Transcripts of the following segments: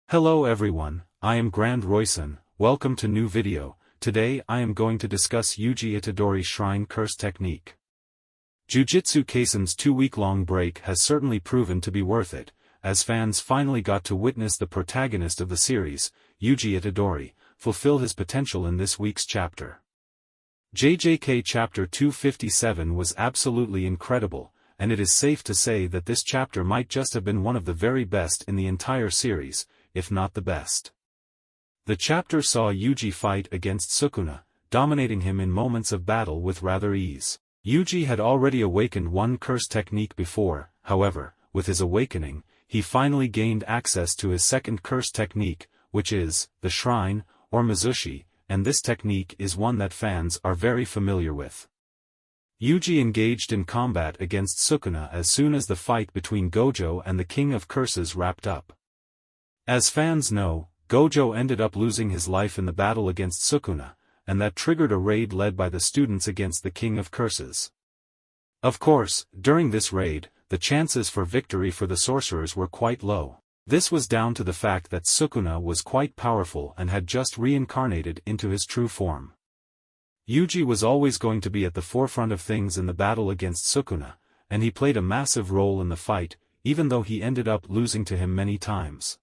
Hello everyone, I am Grand Royson, welcome to new video. Today I am going to discuss Yuji Itadori Shrine Curse Technique. Jujutsu Kaisen's 2-week-long break has certainly proven to be worth it, as fans finally got to witness the protagonist of the series, Yuji Itadori, fulfill his potential in this week's chapter. JJK Chapter 257 was absolutely incredible, and it is safe to say that this chapter might just have been one of the very best in the entire series, if not the best. The chapter saw Yuji fight against Sukuna, dominating him in moments of battle with rather ease. Yuji had already awakened one curse technique before, however, with his awakening, he finally gained access to his second curse technique, which is the Shrine, or Mizushi, and this technique is one that fans are very familiar with. Yuji engaged in combat against Sukuna as soon as the fight between Gojo and the King of Curses wrapped up. As fans know, Gojo ended up losing his life in the battle against Sukuna, and that triggered a raid led by the students against the King of Curses. Of course, during this raid, the chances for victory for the sorcerers were quite low. This was down to the fact that Sukuna was quite powerful and had just reincarnated into his true form. Yuji was always going to be at the forefront of things in the battle against Sukuna, and he played a massive role in the fight, even though he ended up losing to him many times.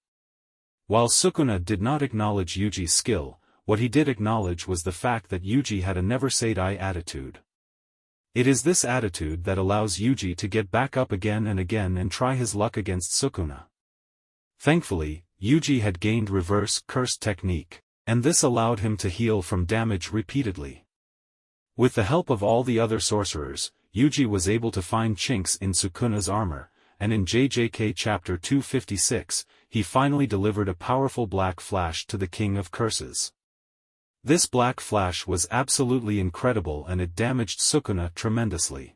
While Sukuna did not acknowledge Yuji's skill, what he did acknowledge was the fact that Yuji had a never-say-die attitude. It is this attitude that allows Yuji to get back up again and try his luck against Sukuna. Thankfully, Yuji had gained reverse curse technique, and this allowed him to heal from damage repeatedly. With the help of all the other sorcerers, Yuji was able to find chinks in Sukuna's armor, and in JJK Chapter 256, he finally delivered a powerful black flash to the King of Curses. This black flash was absolutely incredible and it damaged Sukuna tremendously.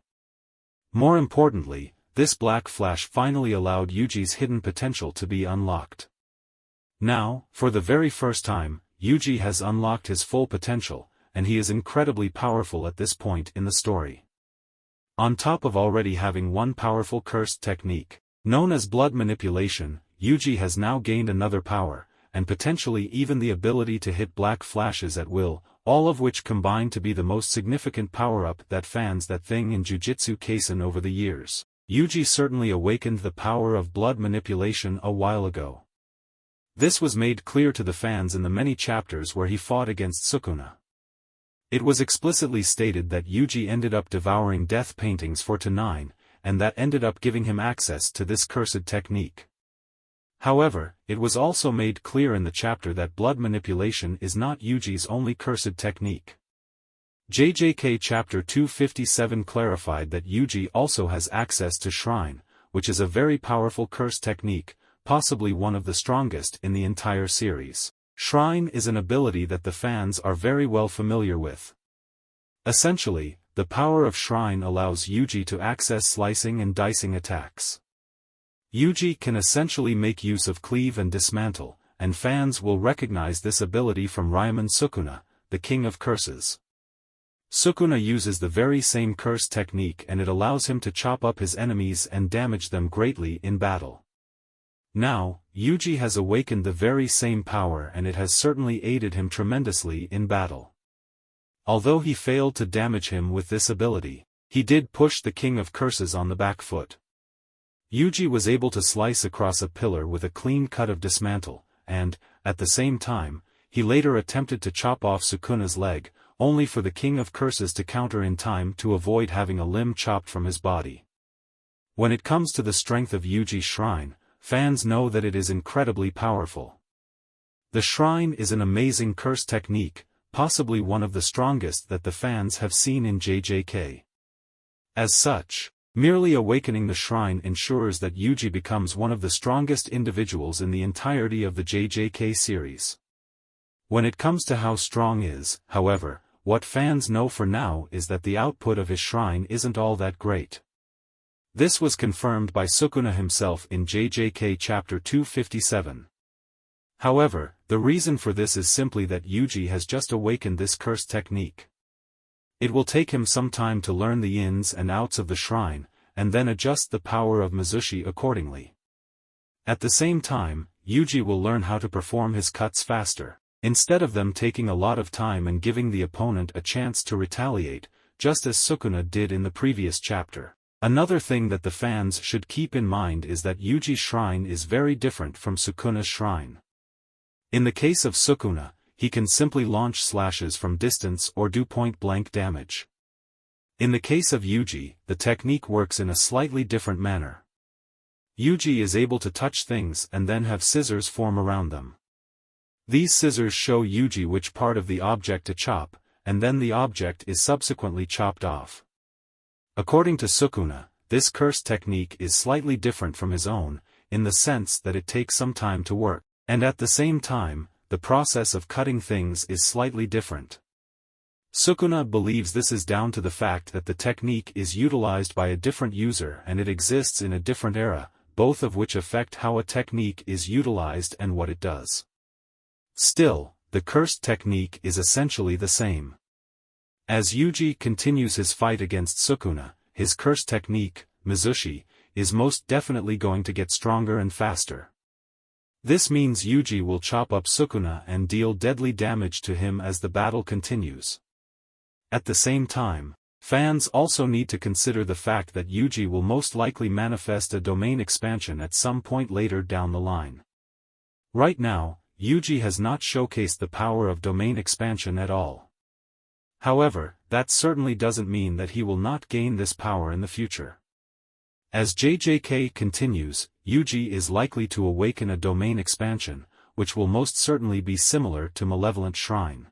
More importantly, this black flash finally allowed Yuji's hidden potential to be unlocked. Now, for the very first time, Yuji has unlocked his full potential, and he is incredibly powerful at this point in the story. On top of already having one powerful cursed technique, known as blood manipulation, Yuji has now gained another power, and potentially even the ability to hit black flashes at will, all of which combine to be the most significant power-up that fans that thing in Jujutsu Kaisen over the years. Yuji certainly awakened the power of blood manipulation a while ago. This was made clear to the fans in the many chapters where he fought against Sukuna. It was explicitly stated that Yuji ended up devouring death paintings for to-9, and that ended up giving him access to this cursed technique. However, it was also made clear in the chapter that blood manipulation is not Yuji's only cursed technique. JJK Chapter 257 clarified that Yuji also has access to Shrine, which is a very powerful curse technique, possibly one of the strongest in the entire series. Shrine is an ability that the fans are very well familiar with. Essentially, the power of Shrine allows Yuji to access slicing and dicing attacks. Yuji can essentially make use of cleave and dismantle, and fans will recognize this ability from Ryman Sukuna, the King of Curses. Sukuna uses the very same curse technique and it allows him to chop up his enemies and damage them greatly in battle. Now, Yuji has awakened the very same power and it has certainly aided him tremendously in battle. Although he failed to damage him with this ability, he did push the King of Curses on the back foot. Yuji was able to slice across a pillar with a clean cut of dismantle, and, at the same time, he later attempted to chop off Sukuna's leg, only for the King of Curses to counter in time to avoid having a limb chopped from his body. When it comes to the strength of Yuji's Shrine, fans know that it is incredibly powerful. The Shrine is an amazing curse technique, possibly one of the strongest that the fans have seen in JJK. As such, merely awakening the Shrine ensures that Yuji becomes one of the strongest individuals in the entirety of the JJK series. When it comes to how strong is, however, what fans know for now is that the output of his Shrine isn't all that great. This was confirmed by Sukuna himself in JJK Chapter 257. However, the reason for this is simply that Yuji has just awakened this curse technique. It will take him some time to learn the ins and outs of the Shrine, and then adjust the power of Mizushi accordingly. At the same time, Yuji will learn how to perform his cuts faster, instead of them taking a lot of time and giving the opponent a chance to retaliate, just as Sukuna did in the previous chapter. Another thing that the fans should keep in mind is that Yuji's shrine is very different from Sukuna's shrine. In the case of Sukuna, he can simply launch slashes from distance or do point-blank damage. In the case of Yuji, the technique works in a slightly different manner. Yuji is able to touch things and then have scissors form around them. These scissors show Yuji which part of the object to chop, and then the object is subsequently chopped off. According to Sukuna, this curse technique is slightly different from his own, in the sense that it takes some time to work, and at the same time, the process of cutting things is slightly different. Sukuna believes this is down to the fact that the technique is utilized by a different user and it exists in a different era, both of which affect how a technique is utilized and what it does. Still, the cursed technique is essentially the same. As Yuji continues his fight against Sukuna, his curse technique, Mizushi, is most definitely going to get stronger and faster. This means Yuji will chop up Sukuna and deal deadly damage to him as the battle continues. At the same time, fans also need to consider the fact that Yuji will most likely manifest a domain expansion at some point later down the line. Right now, Yuji has not showcased the power of domain expansion at all. However, that certainly doesn't mean that he will not gain this power in the future. As JJK continues, Yuji is likely to awaken a domain expansion, which will most certainly be similar to Malevolent Shrine.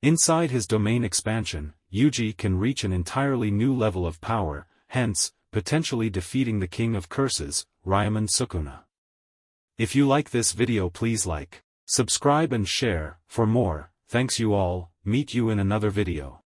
Inside his domain expansion, Yuji can reach an entirely new level of power, hence, potentially defeating the King of Curses, Ryomen Sukuna. If you like this video, please like, subscribe and share. For more. Thanks you all, meet you in another video.